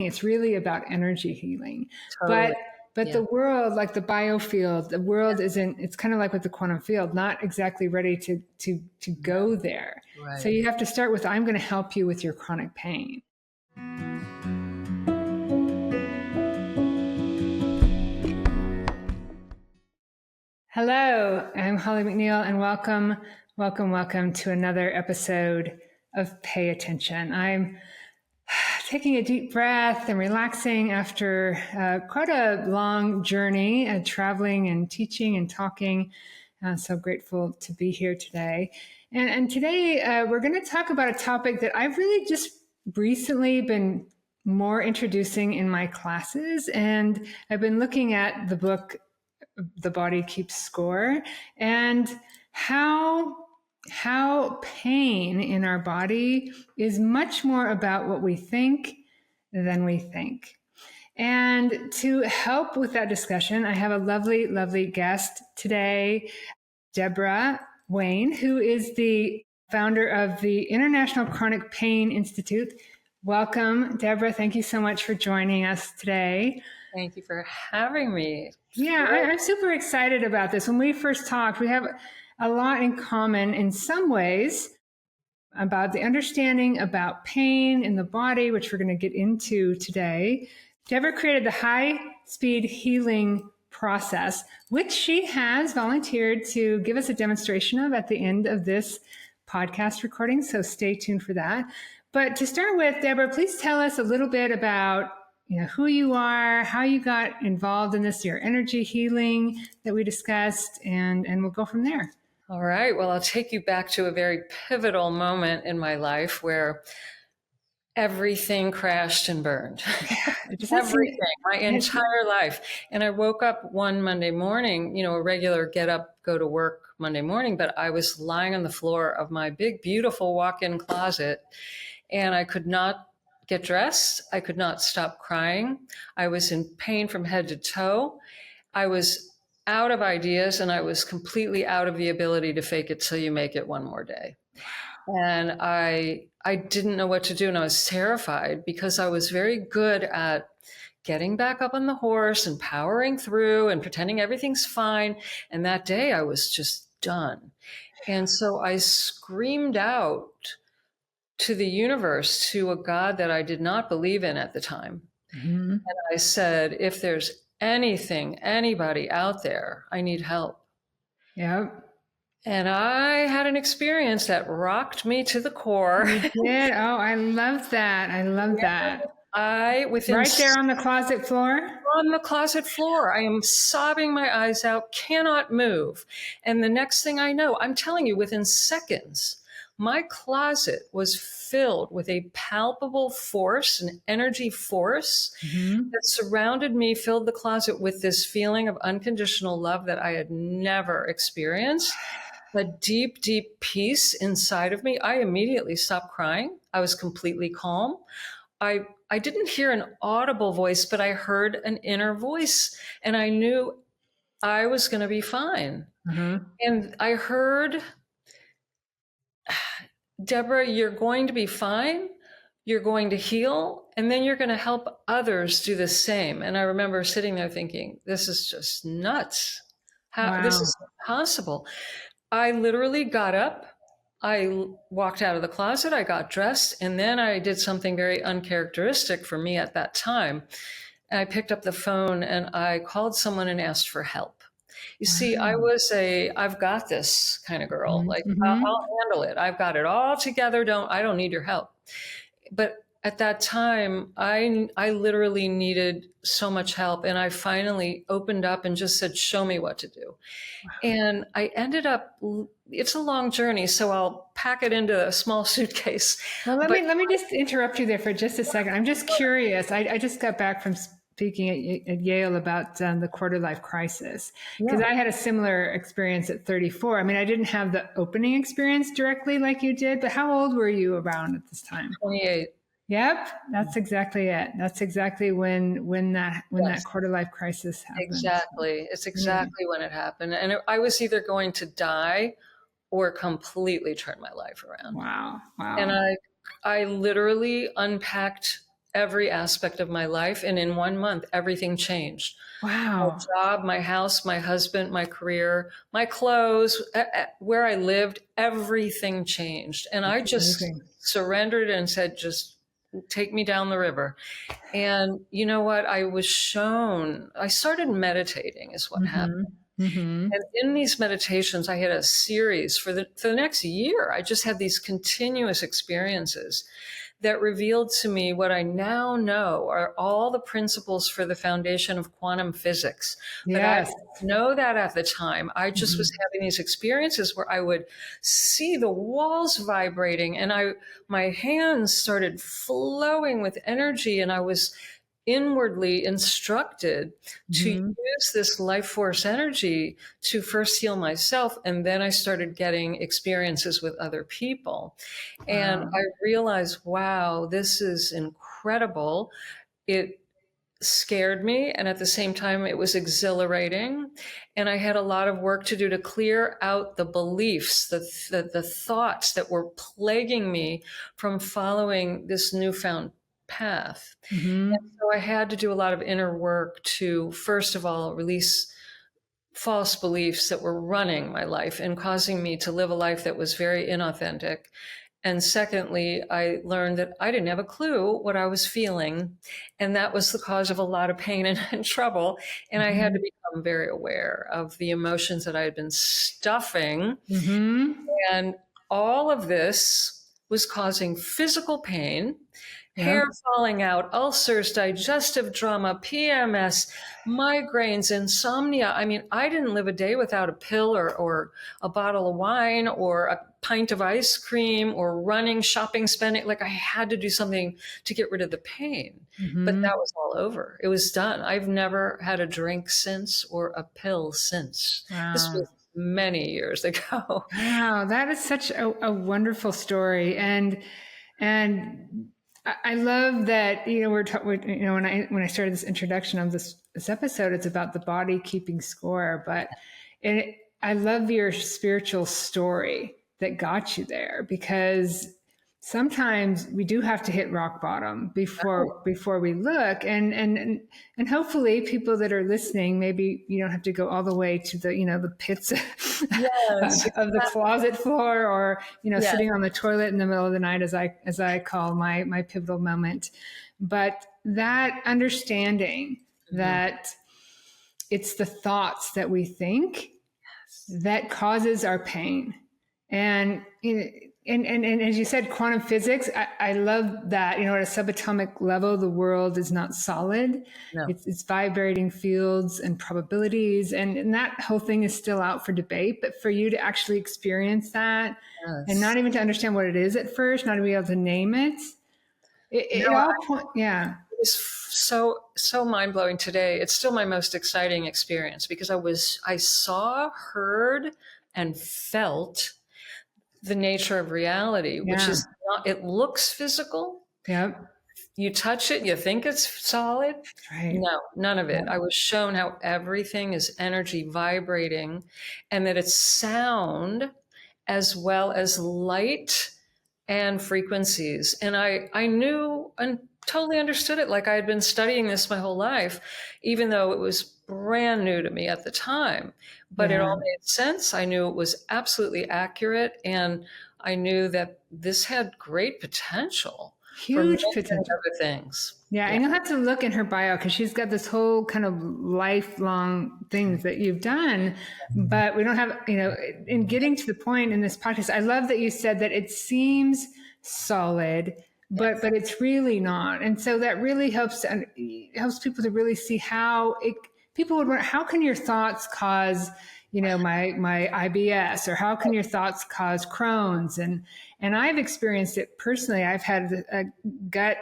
It's really about energy healing. Totally. But the world, like the biofield, the world isn't, it's kind of like with the quantum field, not exactly ready to go there. Right. So you have to start with, I'm going to help you with your chronic pain. Hello, I'm Holly McNeill, and welcome to another episode of Pay Attention. I'm taking a deep breath and relaxing after quite a long journey, traveling and teaching and talking. So grateful to be here today. And today we're going to talk about a topic that I've really just recently been more introducing in my classes. And I've been looking at the book, The Body Keeps Score, and how pain in our body is much more about what we think than we think. And to help with that discussion, I have a lovely, lovely guest today, Debora Wayne, who is the founder of the International Chronic Pain Institute. Welcome, Debora. Thank you so much for joining us today. Thank you for having me. Yeah, I'm super excited about this. When we first talked, we have a lot in common in some ways about the understanding about pain in the body, which we're going to get into today. Debora created the HighSpeed Healing process, which she has volunteered to give us a demonstration of at the end of this podcast recording. So stay tuned for that. But to start with, Debora, please tell us a little bit about who you are, how you got involved in this, your energy healing that we discussed, and we'll go from there. All right. Well, I'll take you back to a very pivotal moment in my life where everything crashed and burned. Everything, my entire life. And I woke up one Monday morning, a regular get up, go to work Monday morning, but I was lying on the floor of my big, beautiful walk-in closet, and I could not get dressed. I could not stop crying. I was in pain from head to toe. I was out of ideas, and I was completely out of the ability to fake it till you make it one more day. And I didn't know what to do, and I was terrified because I was very good at getting back up on the horse and powering through and pretending everything's fine. And that day I was just done. And so I screamed out to the universe, to a God that I did not believe in at the time. Mm-hmm. And I said, if there's anybody out there, I need help. Yep. And I had an experience that rocked me to the core. You did? Oh, I love that. I love that. Right there on the closet floor? On the closet floor. I am sobbing my eyes out, cannot move. And the next thing I know, I'm telling you, within seconds, my closet was filled with a palpable force, an energy force that surrounded me, filled the closet with this feeling of unconditional love that I had never experienced. A deep, deep peace inside of me. I immediately stopped crying. I was completely calm. I didn't hear an audible voice, but I heard an inner voice, and I knew I was going to be fine. Mm-hmm. And I heard, Debora, you're going to be fine. You're going to heal, and then you're going to help others do the same. And I remember sitting there thinking, this is just nuts. This is impossible. I literally got up, I walked out of the closet, I got dressed, and then I did something very uncharacteristic for me at that time. I picked up the phone and I called someone and asked for help. You see, I was I've got this kind of girl. Like, I'll handle it. I've got it all together. I don't need your help. But at that time, I literally needed so much help. And I finally opened up and just said, show me what to do. Wow. And I ended up, it's a long journey, so I'll pack it into a small suitcase. Well, let me just interrupt you there for just a second. I'm just curious. I just got back from speaking at Yale about the quarter life crisis, because I had a similar experience at 34. I mean, I didn't have the opening experience directly like you did, but how old were you around at this time? 28. Yep, that's exactly it. That's exactly when that quarter life crisis happened. Exactly. It's exactly when it happened. And I was either going to die or completely turn my life around. Wow. And I literally unpacked every aspect of my life. And in 1 month, everything changed. My Wow. job, my house, my husband, my career, my clothes, where I lived, everything changed. And I That's just amazing. surrendered and said, just take me down the river. And you know what? I started meditating, is what happened. Mm-hmm. Mm-hmm. And in these meditations, I had a series for the next year. I just had these continuous experiences that revealed to me what I now know are all the principles for the foundation of quantum physics. But I Yes. didn't know that at the time. I just was Mm-hmm. having these experiences where I would see the walls vibrating, and my hands started flowing with energy, and I was inwardly instructed to Mm-hmm. use this life force energy to first heal myself. And then I started getting experiences with other people. And Wow. I realized, wow, this is incredible. It scared me. And at the same time, it was exhilarating. And I had a lot of work to do to clear out the beliefs, the thoughts that were plaguing me from following this newfound path. And Mm-hmm. so I had to do a lot of inner work to, first of all, release false beliefs that were running my life and causing me to live a life that was very inauthentic. And secondly, I learned that I didn't have a clue what I was feeling. And that was the cause of a lot of pain and trouble. And I had to Mm-hmm. become very aware of the emotions that I had been stuffing. Mm-hmm. And all of this was causing physical pain, hair Yep. falling out, ulcers, digestive trauma, PMS, migraines, insomnia. I mean, I didn't live a day without a pill or a bottle of wine or a pint of ice cream or running, shopping, spending. Like I had to do something to get rid of the pain. But Mm-hmm. that was all over. It was done. I've never had a drink since or a pill since. This Wow. was many years ago. Wow, that is such a wonderful story, and I love that we're when I started this introduction of this episode, it's about the body keeping score, but I love your spiritual story that got you there because sometimes we do have to hit rock bottom before we look and hopefully people that are listening, maybe you don't have to go all the way to the pits Yes, of the closet floor or yes. sitting on the toilet in the middle of the night as I call my pivotal moment, but that understanding Mhm. that it's the thoughts that we think that causes our pain. And and as you said, quantum physics, I love that. At a subatomic level, the world is not solid. No. It's vibrating fields and probabilities, and that whole thing is still out for debate. But for you to actually experience that, and Yes. not even to understand what it is at first, not to be able to name it, it No, all point, yeah, it was so mind blowing today. It's still my most exciting experience because I saw, heard, and felt the nature of reality, which yeah, is not. It looks physical. yep, You touch it, you think it's solid. right, No, none of it. yep, I was shown how everything is energy vibrating, and that it's sound as well as light and frequencies. And I knew and totally understood it, like I had been studying this my whole life, even though it was brand new to me at the time. But it yeah, all made sense. I knew it was absolutely accurate. And I knew that this had great potential for many, huge many potential. other things. Yeah, Yeah. and you'll have to look in her bio because she's got this whole kind of lifelong things that you've done, but we don't have, in getting to the point in this podcast, I love that you said that it seems solid, but Yes. it's really not. And so that really helps people to really see how people would wonder, how can your thoughts cause, my IBS, or how can your thoughts cause Crohn's? And I've experienced it personally. I've had a gut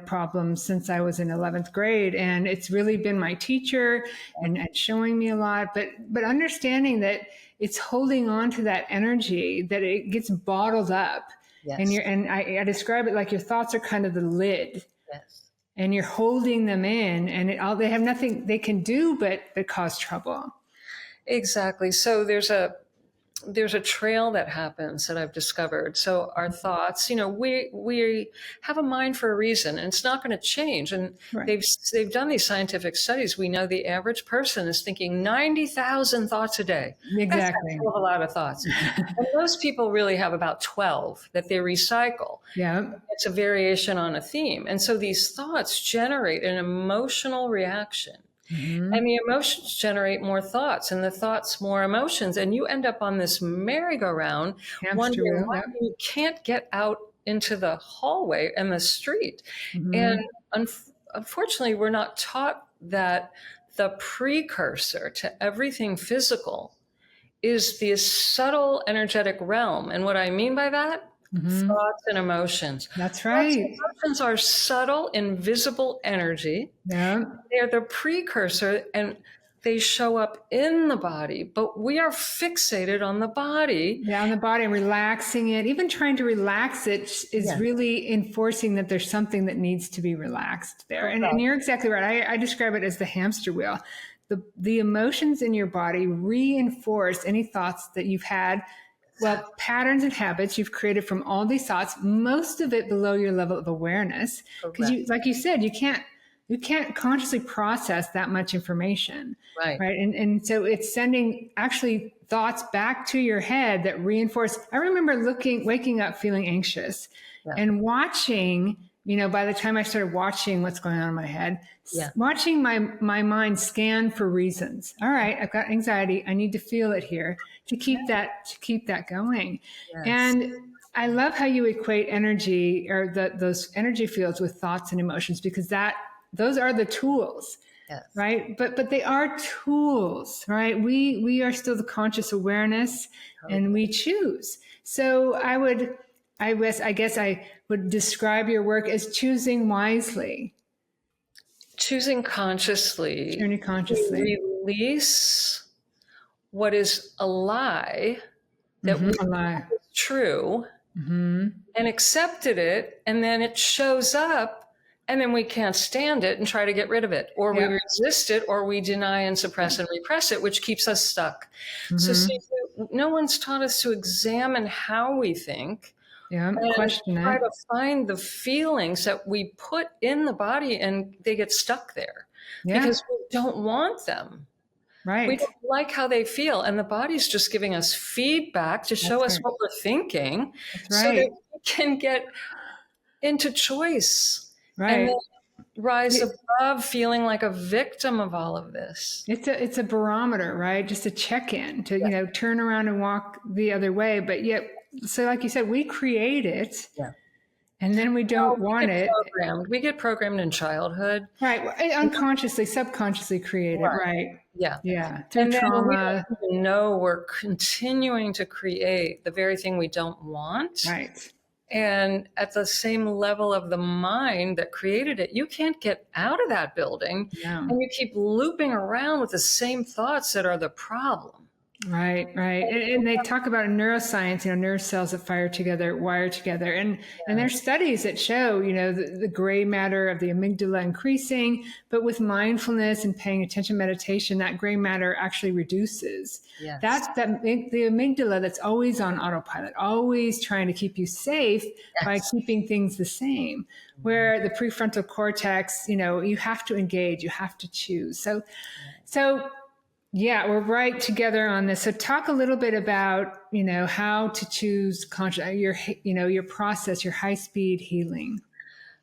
problems since I was in 11th grade. And it's really been my teacher and showing me a lot, but understanding that it's holding on to that energy, that it gets bottled up. Yes. And I describe it like your thoughts are kind of the lid Yes. and you're holding them in and they have nothing they can do but cause trouble. Exactly. So there's there's a trail that happens that I've discovered. So our thoughts, we have a mind for a reason, and it's not going to change. And Right. they've done these scientific studies. We know the average person is thinking 90,000 thoughts a day. That's Exactly. a hell of a lot of thoughts. And most people really have about 12 that they recycle. Yeah. It's a variation on a theme. And so these thoughts generate an emotional reaction. And the emotions generate more thoughts, and the thoughts more emotions. And you end up on this merry-go-round, Hamster wondering wheel. why Yep. you can't get out into the hallway and the street. And unfortunately, we're not taught that the precursor to everything physical is the subtle energetic realm. And what I mean by that, thoughts and emotions. That's Thoughts and right. emotions are subtle, invisible energy. Yeah. They're the precursor, and they show up in the body, but we are fixated on the body. Yeah, on the body, relaxing it, even trying to relax it is Yeah. really enforcing that there's something that needs to be relaxed there. And you're exactly right. I describe it as the hamster wheel. The emotions in your body reinforce any thoughts that you've had. Well, patterns and habits you've created from all these thoughts, most of it below your level of awareness. Because like you said, you can't consciously process that much information. Right. And so it's sending actually thoughts back to your head that reinforce. I remember waking up feeling anxious and watching, by the time I started watching what's going on in my head, watching my mind scan for reasons. All right, I've got anxiety. I need to feel it here to keep that going. Yes. And I love how you equate energy or those energy fields with thoughts and emotions, because those are the tools. Yes. Right. But they are tools, right? We are still the conscious awareness and we choose. So I guess I would describe your work as choosing wisely. Choosing consciously. Journey consciously. Release what is a lie that we A lie. know is true, and accepted it, and then it shows up. And then we can't stand it and try to get rid of it, or we resist it, or we deny and suppress and repress it, which keeps us stuck. So see, no one's taught us to examine how we think, and question try it. to find the feelings that we put in the body, and they get stuck there because we don't want them. Right. We don't like how they feel, and the body's just giving us feedback to show us what we're thinking, so that we can get into choice. Right. And then rise above feeling like a victim of all of this. It's a barometer, right? Just a check-in to, turn around and walk the other way. But yet, so like you said, we create it and then we don't want it. We get programmed in childhood. Right. Unconsciously, subconsciously created. Right. Yeah. Yeah. And then trauma. we don't even know we're continuing to create the very thing we don't want. Right. And at the same level of the mind that created it, you can't get out of that building. And you keep looping around with the same thoughts that are the problem. Right. And they talk about in neuroscience, nerve cells that wire together. And there's studies that show, the gray matter of the amygdala increasing, but with mindfulness and paying attention meditation, that gray matter actually reduces. Yes. That's the amygdala that's always on autopilot, always trying to keep you safe by keeping things the same. Where the prefrontal cortex, you have to engage, you have to choose. So yeah, we're right together on this. So talk a little bit about, how to choose your process, your HighSpeed Healing.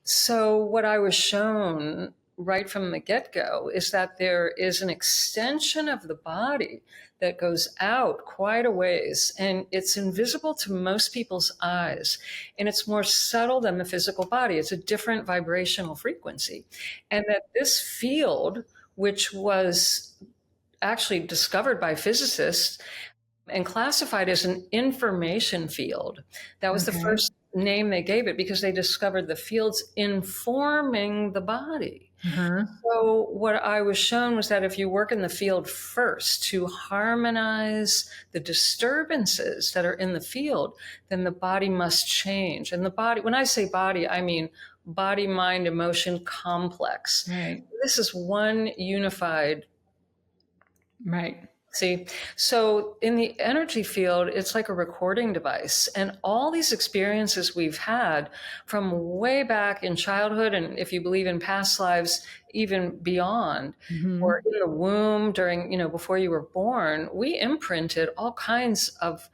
So what I was shown right from the get-go is that there is an extension of the body that goes out quite a ways, and it's invisible to most people's eyes, and it's more subtle than the physical body. It's a different vibrational frequency, and that this field, which was actually discovered by physicists and classified as an information field. That was the first name they gave it, because they discovered the fields informing the body. So what I was shown was that if you work in the field first to harmonize the disturbances that are in the field, then the body must change. And the body, when I say body, I mean body, mind, emotion complex. Right. This is one unified See, so in the energy field, it's like a recording device. And all these experiences we've had from way back in childhood, and if you believe in past lives, even beyond, Mm-hmm. or in the womb during, before you were born, we imprinted all kinds of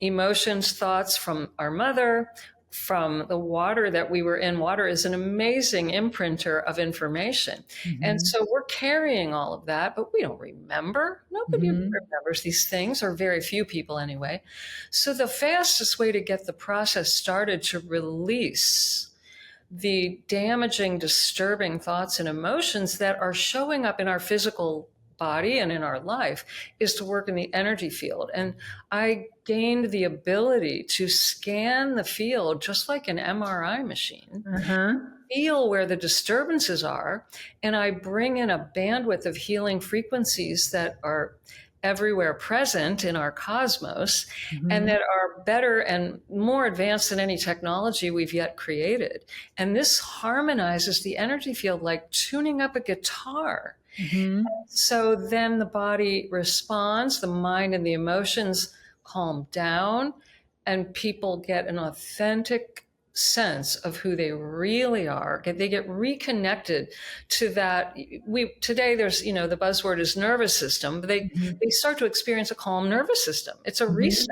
emotions, thoughts from our mother, from the water that we were in. Water is an amazing imprinter of information. And Mm-hmm. so we're carrying all of that, but we don't remember. Nobody Mm-hmm. remembers these things, or very few people anyway. So the fastest way to get the process started to release the damaging, disturbing thoughts and emotions that are showing up in our physical body and in our life is to work in the energy field. And I gained the ability to scan the field just like an MRI machine, Uh-huh. feel where the disturbances are, and I bring in a bandwidth of healing frequencies that are everywhere present in our cosmos and Mm-hmm. that are better and more advanced than any technology we've yet created. And this harmonizes the energy field like tuning up a guitar. Mm-hmm. So then the body responds, the mind and the emotions calm down, and people get an authentic sense of who they really are. They get reconnected to that. We today there's the buzzword is nervous system, but they start to experience a calm nervous system. It's a reset.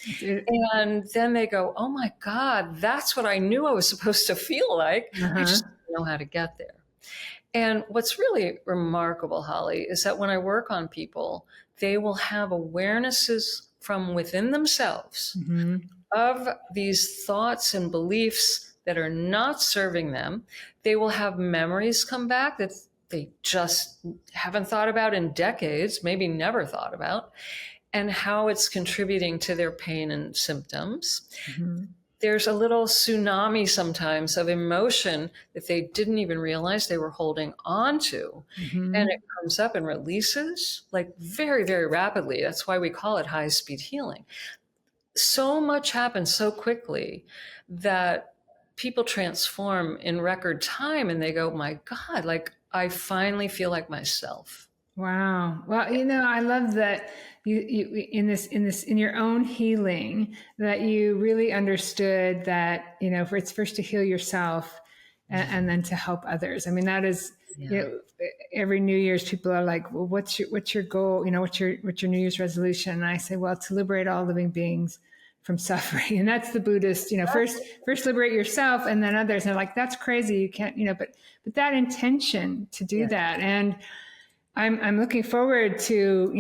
Mm-hmm. It, And then they go, oh my God, that's what I knew I was supposed to feel like. I uh-huh. just didn't know how to get there. And what's really remarkable, Holly, is that when I work on people, they will have awarenesses from within themselves Mm-hmm. of these thoughts and beliefs that are not serving them. They will have memories come back that they just haven't thought about in decades, maybe never thought about, and how it's contributing to their pain and symptoms. Mm-hmm. There's a little tsunami sometimes of emotion that they didn't even realize they were holding on to. And Mm-hmm. it comes up and releases like very, very rapidly. That's why we call it high speed healing. So much happens so quickly that people transform in record time and they go, my God, like I finally feel like myself. Wow. Well, I love that you in your own healing that you really understood that, for it's first to heal yourself and then to help others. I mean, that is, Yeah. every New Year's people are like, well, what's your goal? What's your New Year's resolution? And I say, well, to liberate all living beings from suffering. And that's the Buddhist, first liberate yourself and then others. And they're like, that's crazy. You can't, but that intention to do Yeah. that. And I'm looking forward to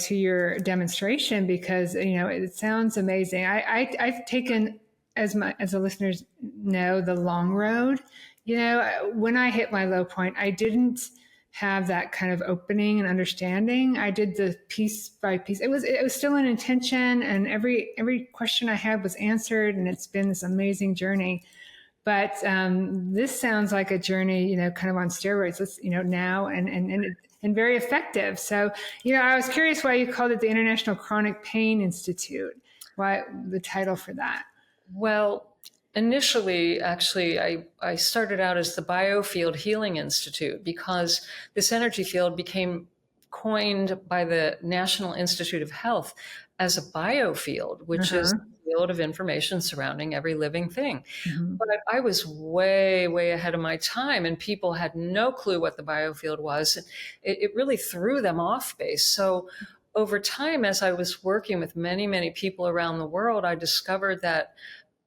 your demonstration because it sounds amazing. I've taken, as the listeners know, the long road. When I hit my low point, I didn't have that kind of opening and understanding. I did the piece by piece. It was still an intention, and every question I had was answered, and it's been this amazing journey. But this sounds like a journey, kind of on steroids. Let's, now and very effective. So, I was curious why you called it the International Chronic Pain Institute. Why the title for that? Well, initially, actually, I started out as the Biofield Healing Institute because this energy field became coined by the National Institute of Health as a biofield, which is Uh-huh. the field of information surrounding every living thing. Mm-hmm. But I was way, way ahead of my time, and people had no clue what the biofield was. It really threw them off base. So over time, as I was working with many, many people around the world, I discovered that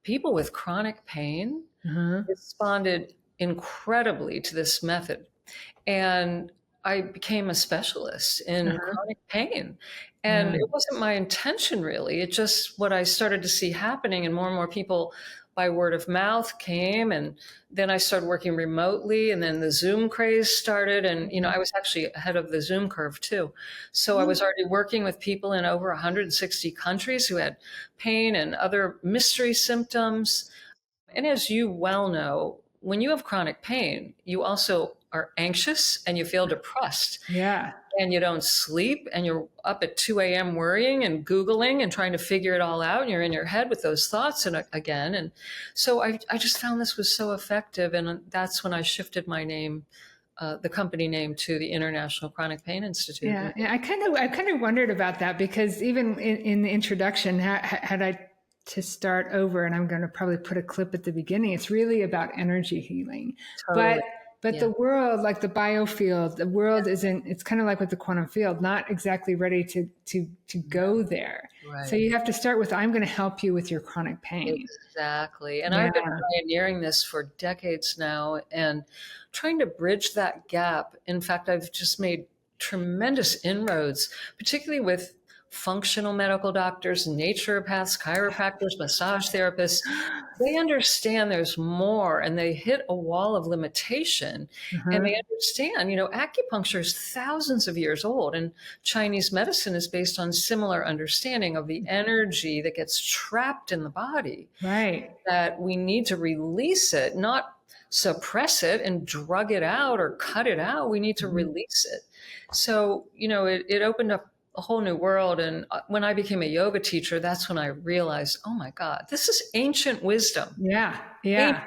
people with chronic pain Uh-huh. responded incredibly to this method. And I became a specialist in Uh-huh. chronic pain. And Yeah. it wasn't my intention, really. It just what I started to see happening, and more people by word of mouth came. And then I started working remotely, and then the Zoom craze started. And, I was actually ahead of the Zoom curve too. So I was already working with people in over 160 countries who had pain and other mystery symptoms. And as you well know, when you have chronic pain, you also are anxious and you feel depressed Yeah. and you don't sleep and you're up at 2 a.m. worrying and Googling and trying to figure it all out. And you're in your head with those thoughts and again. And so I just found this was so effective. And that's when I shifted my name the company name to the International Chronic Pain Institute. Yeah, yeah. I kind of wondered about that because even in the introduction, had I to start over, and I'm going to probably put a clip at the beginning. It's really about energy healing, Totally. but Yeah. the world, like the biofield, the world isn't. It's kind of like with the quantum field, not exactly ready to go there. So Right. you have to start with, I'm going to help you with your chronic pain. Exactly. And Yeah. I've been pioneering this for decades now and trying to bridge that gap. In fact, I've just made tremendous inroads, particularly with functional medical doctors, naturopaths, chiropractors, massage therapists. They understand there's more and they hit a wall of limitation, and Uh-huh. they understand, acupuncture is thousands of years old, and Chinese medicine is based on similar understanding of the energy that gets trapped in the body, Right. that we need to release it, not suppress it and drug it out or cut it out. We need to Mhm. release it. So, it opened up a whole new world. And when I became a yoga teacher, that's when I realized, oh my God, this is ancient wisdom. Yeah. Yeah.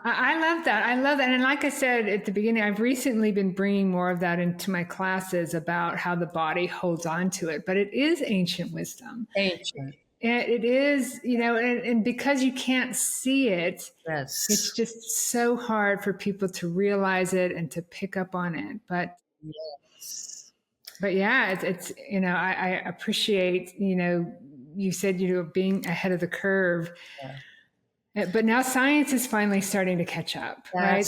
I love that. I love that. And like I said at the beginning, I've recently been bringing more of that into my classes about how the body holds on to it. But it is ancient wisdom. Ancient. And it is, and because you can't see it, it's Yes. just so hard for people to realize it and to pick up on it. Yes. But yeah, it's I appreciate, you said, being ahead of the curve. Yeah. But now science is finally starting to catch up, right?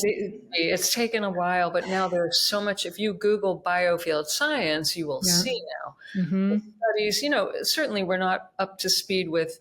It's taken a while, but now there's so much. If you Google biofield science, you will Yeah. see now the Mm-hmm. studies. Certainly we're not up to speed with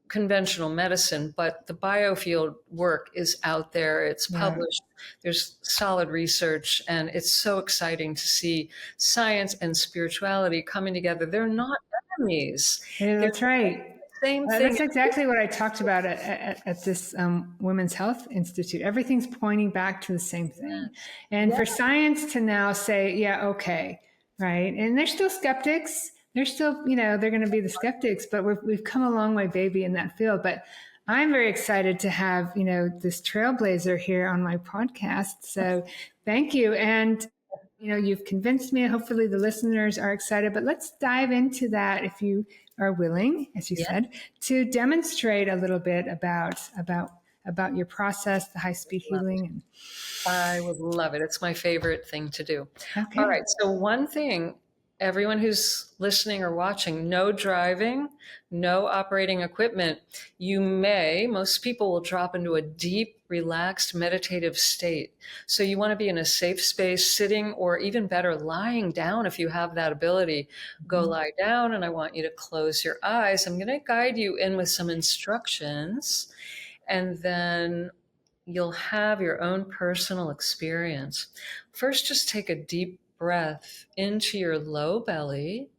conventional medicine, but the biofield work is out there. It's Yeah. published. There's solid research, and it's so exciting to see science and spirituality coming together. They're not enemies. Yeah, They're that's right. the same thing. That's exactly what I talked about at this Women's Health Institute. Everything's pointing back to the same thing. Yes. And Yeah. for science to now say, yeah, okay, right. And they're still skeptics. They're still, they're going to be the skeptics, but we've come a long way, baby, in that field. But I'm very excited to have, this trailblazer here on my podcast. So thank you. And, you've convinced me. Hopefully the listeners are excited, but let's dive into that if you are willing, as you Yeah. said, to demonstrate a little bit about your process, the HighSpeed Healing. I would love it. It's my favorite thing to do. All Okay. right. So, one thing, everyone who's listening or watching, no driving, no operating equipment. Most people will drop into a deep, relaxed, meditative state. So, you want to be in a safe space, sitting, or even better, lying down if you have that ability. Go lie down, and I want you to close your eyes. I'm going to guide you in with some instructions, and then you'll have your own personal experience. First, just take a deep breath into your low belly.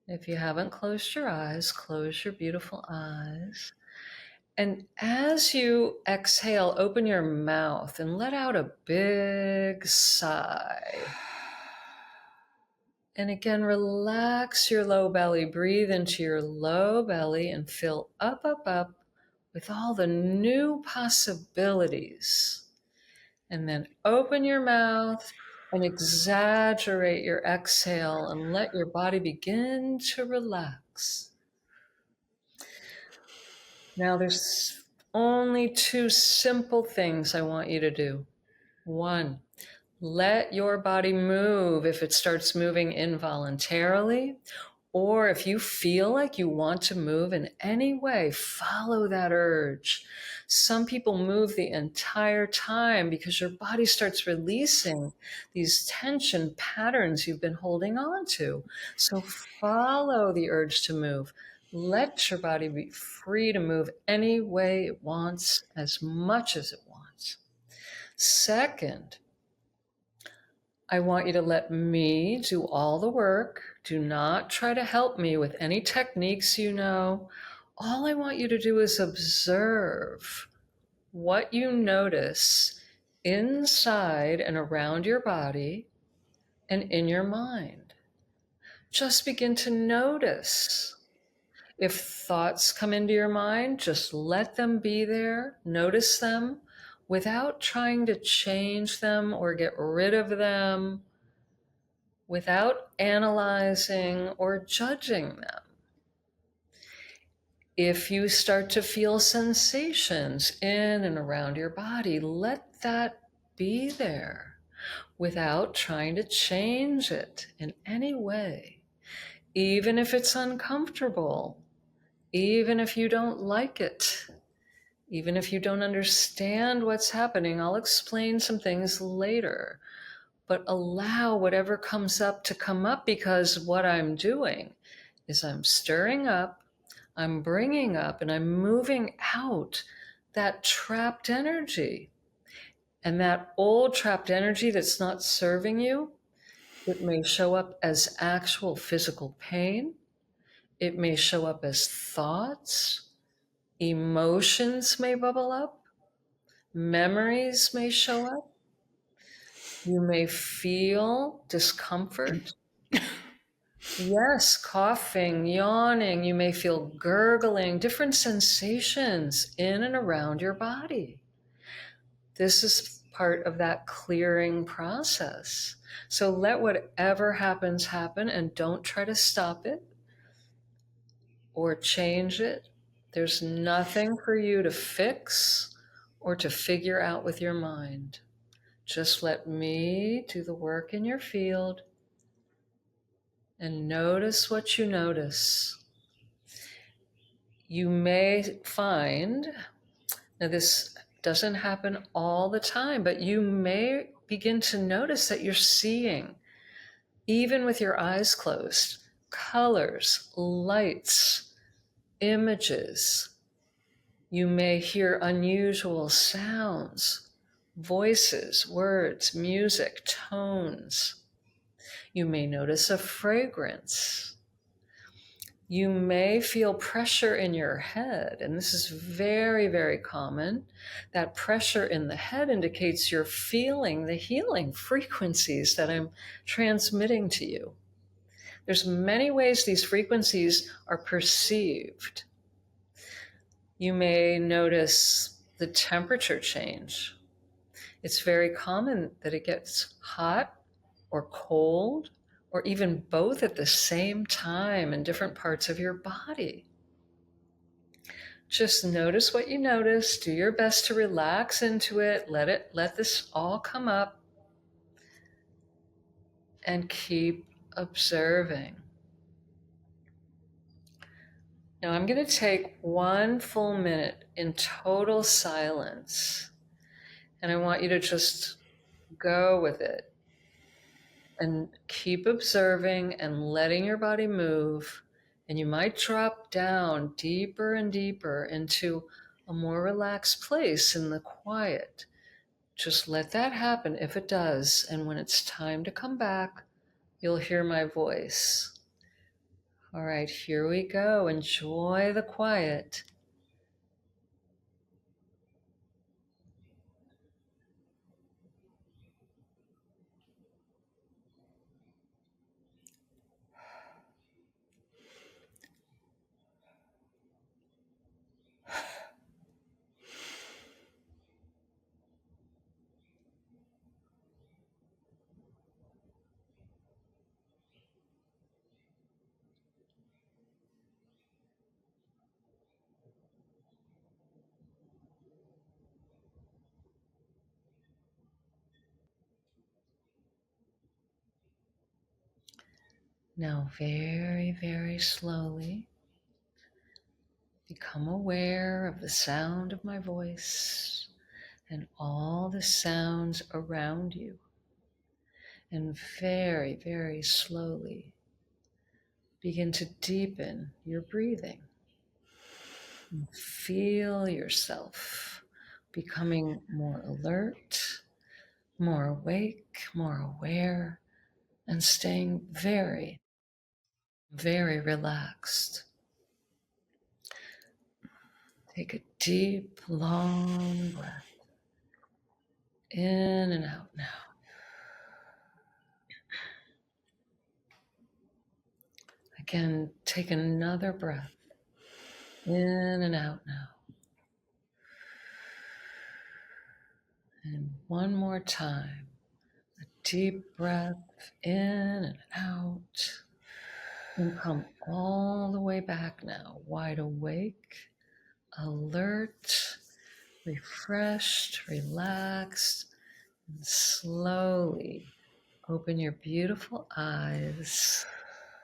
If you haven't closed your eyes, close your beautiful eyes. And as you exhale, open your mouth and let out a big sigh. And again, relax your low belly. Breathe into your low belly and fill up, up, up with all the new possibilities. And then open your mouth and exaggerate your exhale and let your body begin to relax. Now, there's only two simple things I want you to do. One, let your body move if it starts moving involuntarily, or if you feel like you want to move in any way, follow that urge. Some people move the entire time because your body starts releasing these tension patterns you've been holding on to. So follow the urge to move. Let your body be free to move any way it wants, as much as it wants. Second, I want you to let me do all the work. Do not try to help me with any techniques you know. All I want you to do is observe what you notice inside and around your body and in your mind. Just begin to notice. If thoughts come into your mind, just let them be there. Notice them. without trying to change them or get rid of them, without analyzing or judging them. If you start to feel sensations in and around your body, let that be there without trying to change it in any way. Even if it's uncomfortable, even if you don't like it, even if you don't understand what's happening, I'll explain some things later. But allow whatever comes up to come up, because what I'm doing is I'm stirring up, I'm bringing up, and I'm moving out that trapped energy. And that old trapped energy that's not serving you, it may show up as actual physical pain. It may show up as thoughts. Emotions may bubble up. Memories may show up. You may feel discomfort. Yes, coughing, yawning. You may feel gurgling, different sensations in and around your body. This is part of that clearing process. So let whatever happens happen, and don't try to stop it or change it. There's nothing for you to fix or to figure out with your mind. Just let me do the work in your field and notice what you notice. You may find, now this doesn't happen all the time, but you may begin to notice that you're seeing, even with your eyes closed, colors, lights, images. You may hear unusual sounds, voices, words, music, tones. You may notice a fragrance. You may feel pressure in your head, and this is very, very common. That pressure in the head indicates you're feeling the healing frequencies that I'm transmitting to you. There's many ways these frequencies are perceived. You may notice the temperature change. It's very common that it gets hot or cold, or even both at the same time in different parts of your body. Just notice what you notice. Do your best to relax into it. Let this all come up, and keep observing. Now I'm going to take 1 full minute in total silence, and I want you to just go with it and keep observing and letting your body move. And you might drop down deeper and deeper into a more relaxed place in the quiet. Just let that happen if it does. And when it's time to come back, you'll hear my voice. All right, here we go. Enjoy the quiet. Now, very, very slowly, become aware of the sound of my voice and all the sounds around you. And very, very slowly begin to deepen your breathing. And feel yourself becoming more alert, more awake, more aware, and staying very, very relaxed. Take a deep, long breath in and out now. Again, take another breath in and out now. And one more time, a deep breath in and out. And come all the way back now, wide awake, alert, refreshed, relaxed, and slowly open your beautiful eyes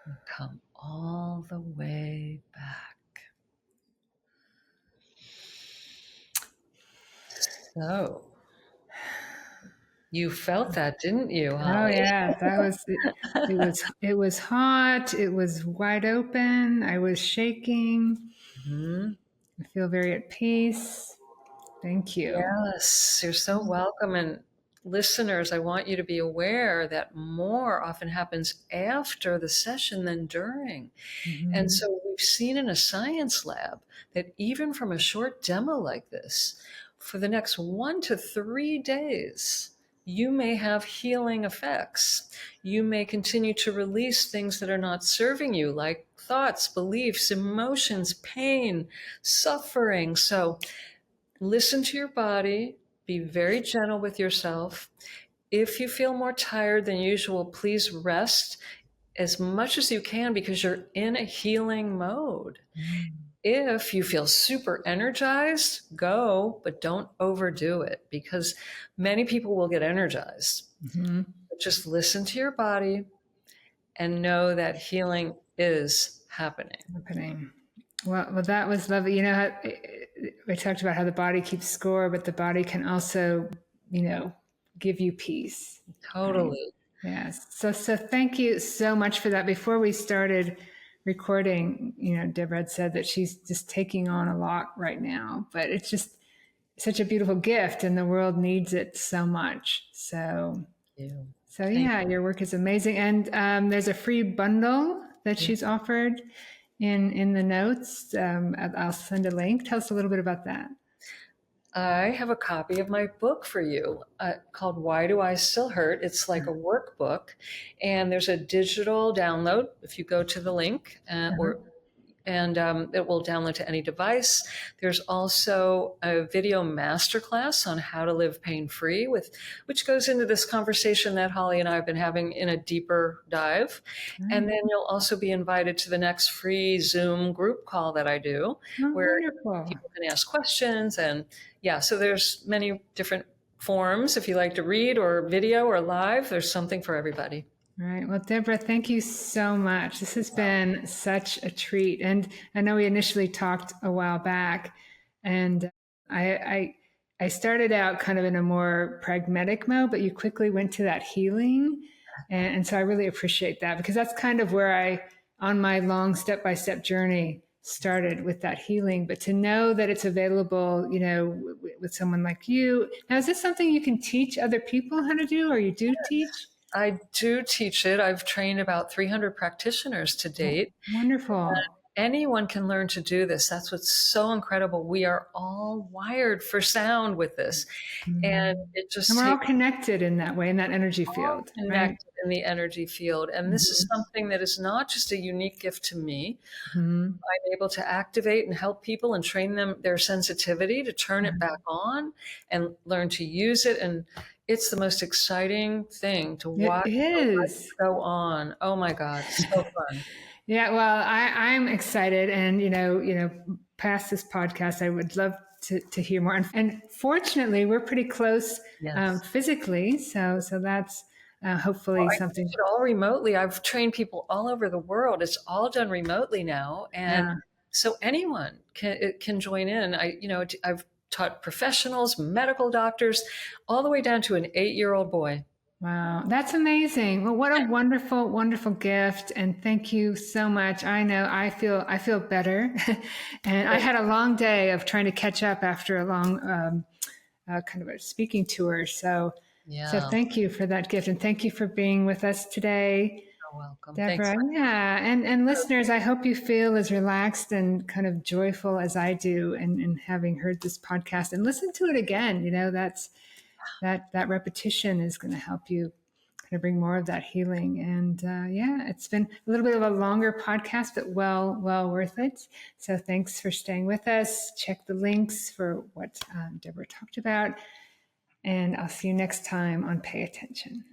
and come all the way back. So, you felt that, didn't you, Oh Holly? yeah, that was it. It was hot. It was wide open. I was shaking. Mhm. I feel very at peace. Thank you. Yes, you're so welcome. And listeners, I want you to be aware that more often happens after the session than during. And Mhm. so we've seen in a science lab that even from a short demo like this, for the next 1 to 3 days, you may have healing effects. You may continue to release things that are not serving you, like thoughts, beliefs, emotions, pain, suffering. So listen to your body, be very gentle with yourself. If you feel more tired than usual, please rest as much as you can because you're in a healing mode. If you feel super energized, go, but don't overdo it because many people will get energized. Mhm. But just listen to your body and know that healing is happening. Happening. Well, that was lovely. You know, we talked about how the body keeps score, but the body can also, give you peace. Right? Totally. Yes. So thank you so much for that. Before we started recording, Deborah had said that she's just taking on a lot right now, but it's just such a beautiful gift, and the world needs it so much. So, Thank you. so Thank yeah, your work is amazing, and there's a free bundle that you. she's offered in the notes. I'll send a link. Tell us a little bit about that. I have a copy of my book for you called Why Do I Still Hurt? It's like a workbook, and there's a digital download if you go to the link, Uh-huh. it will download to any device. There's also a video masterclass on how to live pain-free, which goes into this conversation that Holly and I have been having in a deeper dive. And Right. then you'll also be invited to the next free Zoom group call that I do, Oh, where wonderful. people can ask questions. And yeah, so there's many different forms. If you like to read or video or live, there's something for everybody. Right. Well, Deborah, thank you so much. This has been such a treat. And I know we initially talked a while back, and I started out kind of in a more pragmatic mode, but you quickly went to that healing. And so I really appreciate that because that's kind of where on my long step-by-step journey, started with that healing. But to know that it's available, with someone like you. Now, is this something you can teach other people how to do, or you do teach? I do teach it. I've trained about 300 practitioners to date. Wonderful. Anyone can learn to do this. That's what's so incredible. We are all wired for sound with this. And Mhm. it And just we're all takes connected in that way, in that energy all field, right? connected in the energy field. And this is Mm-hmm. something that is not just a unique gift to me. Mm-hmm. I'm able to activate and help people and train them their sensitivity to turn it back on and learn to use it. And it's the most exciting thing to It watch the life is. go on. Oh my God, so fun. Yeah, well, I'm excited, and past this podcast, I would love to hear more. And fortunately, we're pretty close Yes. physically, so that's Well, hopefully I teach something. it all remotely. I've trained people all over the world. It's all done remotely now, and Yeah. so anyone can join in. I've taught professionals, medical doctors, all the way down to an 8-year-old boy. Wow, that's amazing. Well, what a wonderful, wonderful gift, and thank you so much. I know I feel better, and I had a long day of trying to catch up after a long kind of a speaking tour. So Yeah, thank you for that gift, and thank you for being with us today, you're welcome. Thanks. Deborah. Yeah, and listeners, I hope you feel as relaxed and kind of joyful as I do, in having heard this podcast and listen to it again. That repetition is going to help you kind of bring more of that healing. And yeah, it's been a little bit of a longer podcast, but well worth it. So thanks for staying with us. Check the links for what Deborah talked about. And I'll see you next time on Pay Attention.